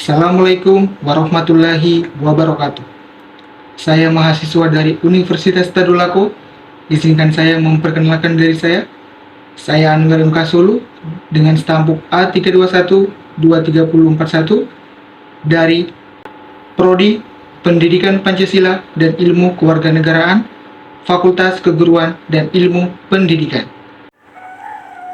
Assalamualaikum warahmatullahi wabarakatuh. Saya mahasiswa dari Universitas Tadulako. Izinkan saya memperkenalkan diri saya. Saya Anwar M. Kasulu dengan stampuk A321-23041 dari Prodi Pendidikan Pancasila dan Ilmu Kewarganegaraan, Fakultas Keguruan dan Ilmu Pendidikan.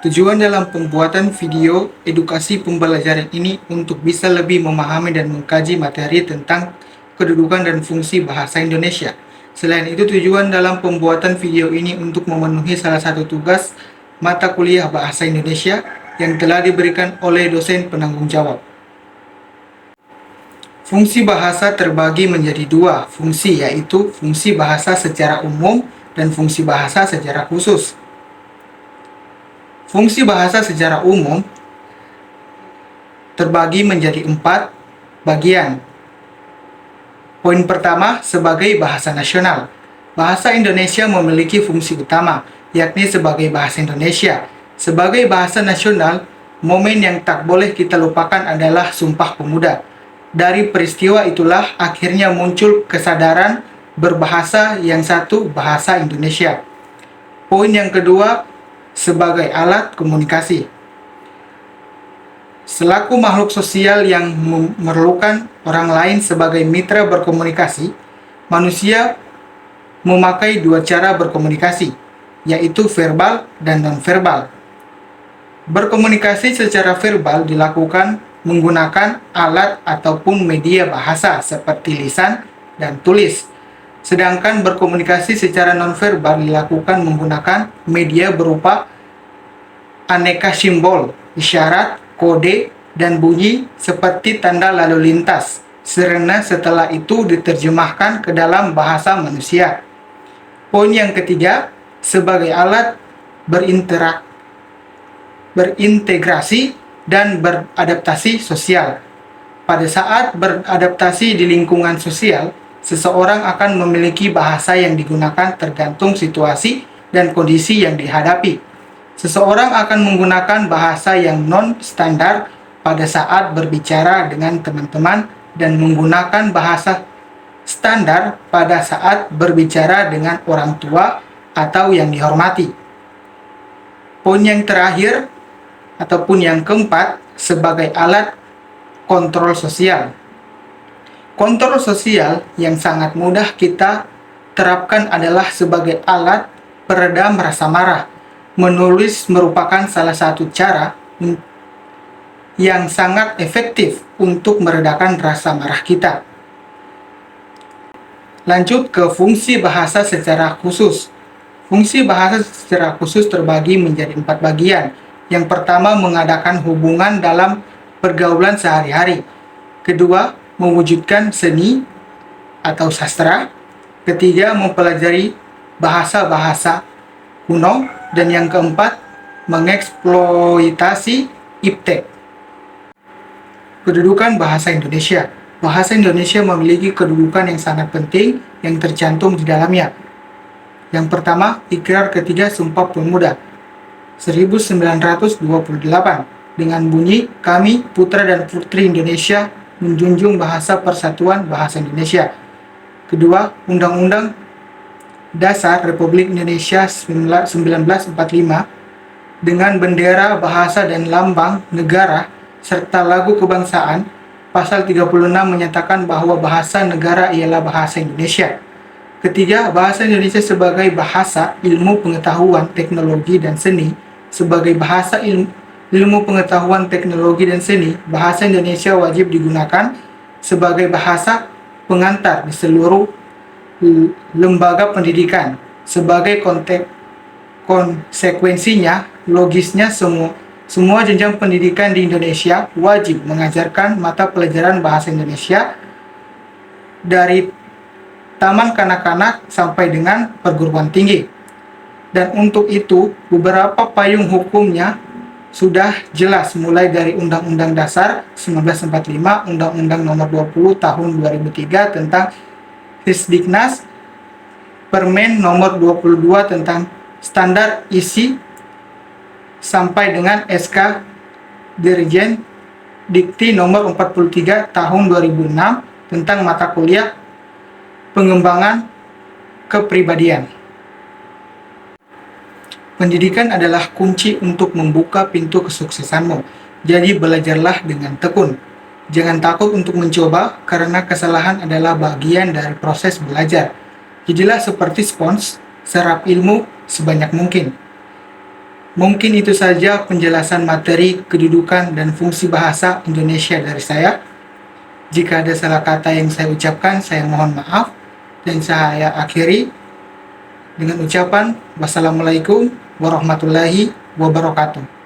Tujuan dalam pembuatan video edukasi pembelajaran ini untuk bisa lebih memahami dan mengkaji materi tentang kedudukan dan fungsi bahasa Indonesia. Selain itu, tujuan dalam pembuatan video ini untuk memenuhi salah satu tugas mata kuliah bahasa Indonesia yang telah diberikan oleh dosen penanggung jawab. Fungsi bahasa terbagi menjadi dua fungsi, yaitu fungsi bahasa secara umum dan fungsi bahasa secara khusus. Fungsi bahasa secara umum terbagi menjadi 4 bagian. Poin pertama, sebagai bahasa nasional. Bahasa Indonesia memiliki fungsi utama, yakni sebagai bahasa Indonesia. Sebagai bahasa nasional, momen yang tak boleh kita lupakan adalah Sumpah Pemuda. Dari peristiwa itulah akhirnya muncul kesadaran berbahasa yang satu, bahasa Indonesia. Poin yang kedua, sebagai alat komunikasi. Selaku makhluk sosial yang memerlukan orang lain sebagai mitra berkomunikasi, manusia memakai dua cara berkomunikasi, yaitu verbal dan non-verbal. Berkomunikasi secara verbal dilakukan menggunakan alat ataupun media bahasa seperti lisan dan tulis. Sedangkan berkomunikasi secara nonverbal dilakukan menggunakan media berupa aneka simbol, isyarat, kode, dan bunyi seperti tanda lalu lintas, serta setelah itu diterjemahkan ke dalam bahasa manusia. Poin yang ketiga, sebagai alat berintegrasi dan beradaptasi sosial. Pada saat beradaptasi di lingkungan sosial, seseorang akan memiliki bahasa yang digunakan tergantung situasi dan kondisi yang dihadapi. Seseorang akan menggunakan bahasa yang non-standar pada saat berbicara dengan teman-teman dan menggunakan bahasa standar pada saat berbicara dengan orang tua atau yang dihormati. Poin yang terakhir ataupun yang keempat, sebagai alat kontrol sosial. Kontrol sosial yang sangat mudah kita terapkan adalah sebagai alat peredam rasa marah. Menulis merupakan salah satu cara yang sangat efektif untuk meredakan rasa marah kita. Lanjut ke fungsi bahasa secara khusus. Fungsi bahasa secara khusus terbagi menjadi 4 bagian. Yang pertama, mengadakan hubungan dalam pergaulan sehari-hari. Kedua, mewujudkan seni atau sastra. Ketiga, mempelajari bahasa-bahasa kuno. Dan yang keempat, mengeksploitasi iptek. Kedudukan bahasa Indonesia. Bahasa Indonesia memiliki kedudukan yang sangat penting yang tercantum di dalamnya. Yang pertama, Ikrar Ketiga Sumpah Pemuda 1928 dengan bunyi, "Kami, putra dan putri Indonesia, menjunjung bahasa persatuan bahasa Indonesia." Kedua, Undang-Undang Dasar Republik Indonesia 1945 dengan bendera, bahasa dan lambang negara serta lagu kebangsaan. Pasal 36 menyatakan bahwa bahasa negara ialah bahasa Indonesia. Ketiga, bahasa Indonesia sebagai bahasa ilmu pengetahuan, teknologi dan seni. Sebagai bahasa ilmu pengetahuan, teknologi dan seni, bahasa Indonesia wajib digunakan sebagai bahasa pengantar di seluruh lembaga pendidikan. Sebagai konsekuensinya, logisnya semua jenjang pendidikan di Indonesia wajib mengajarkan mata pelajaran bahasa Indonesia dari taman kanak-kanak sampai dengan perguruan tinggi. Dan untuk itu, beberapa payung hukumnya sudah jelas, mulai dari Undang-Undang Dasar 1945, Undang-Undang Nomor 20 Tahun 2003 tentang Risdiknas, Permen Nomor 22 tentang Standar Isi, sampai dengan SK Dirjen Dikti nomor 43 tahun 2006 tentang mata kuliah pengembangan kepribadian. Pendidikan adalah kunci untuk membuka pintu kesuksesanmu. Jadi belajarlah dengan tekun. Jangan takut untuk mencoba, karena kesalahan adalah bagian dari proses belajar. Jadilah seperti spons, serap ilmu sebanyak mungkin. Mungkin itu saja penjelasan materi, kedudukan, dan fungsi bahasa Indonesia dari saya. Jika ada salah kata yang saya ucapkan, saya mohon maaf. Dan saya akhiri dengan ucapan wassalamualaikum warahmatullahi wabarakatuh.